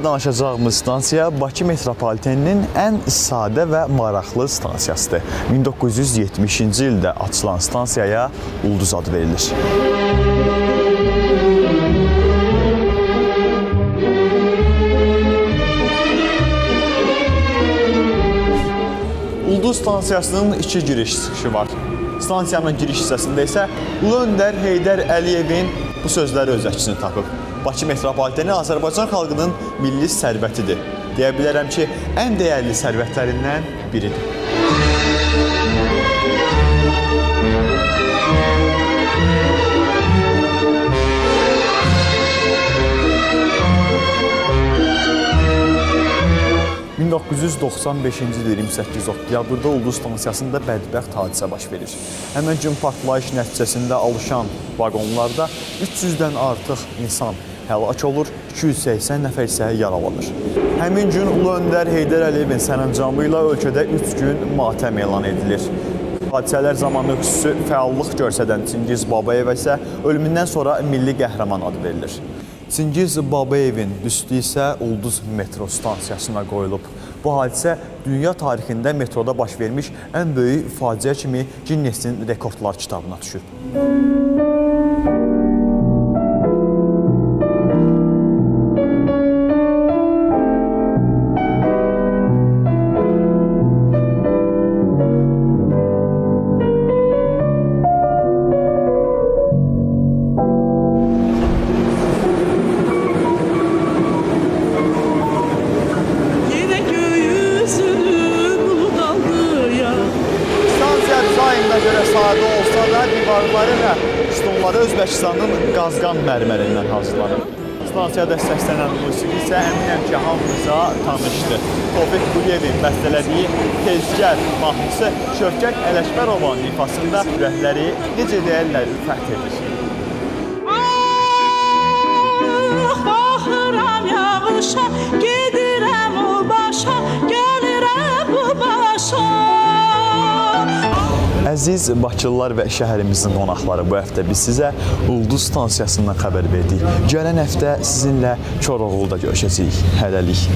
danışacağımız stansiya Bakı metropoliteninin ən sadə və maraqlı stansiyasıdır. 1970-ci ildə açılan stansiyaya Ulduz adı verilir. Ulduz stansiyasının iki giriş çıxışı var. Stansiyanın giriş hissəsində isə Ulu Öndər Heydər Əliyevin bu sözləri öz əksini tapıb. Bakı metropoliteni Azərbaycan xalqının milli sərvətidir. Deyə bilərəm ki, ən dəyərli sərvətlərindən biridir. (1995-ci il 28 oktyabrda Ulduz stansiyasında bədbəxt hadisə baş verir. Həmən gün partlayış nəticəsində alışan vaqonlarda 300-dən artıq insan həlak olur, 280 nəfər isə yaralanır. Həmin gün Ulu Öndər Heydər Əliyevin sərəncamı ilə ölkədə 3 gün matəm elan edilir. Hadisələr zamanı xüsusi fəallıq göstərən Çingiz Babayevə isə ölümündən sonra milli qəhrəman adı verilir. Çingiz Babayevin büstü isə Ulduz metro stansiyasına qoyulub. Bu hadisə dünya tarixində metroda baş vermiş ən böyük faciə kimi Ginnesin rekordlar kitabına düşüb. Sadə olsa da divarları və stolları Özbəkistanın qazqan mərmərindən hazırlanıb. Stansiyada səslənən musiqi isə əminəm ki, hamımıza tanışdır. Tofiq Quliyevin bəstələdiyi Tezgər mahnısı Şövkət Ələkbərovun ifasında ürəkləri necə deyərlər fəth edir. Baxıram yağışa, gedirəm o başa, gəlirəm bu başa. Əziz Bakılılar və şəhərimizin qonaqları, bu həftə biz sizə Ulduz stansiyasından xəbər verdik. Gələn həftə sizinlə Koroğluda görüşəcəyik. Hələlik.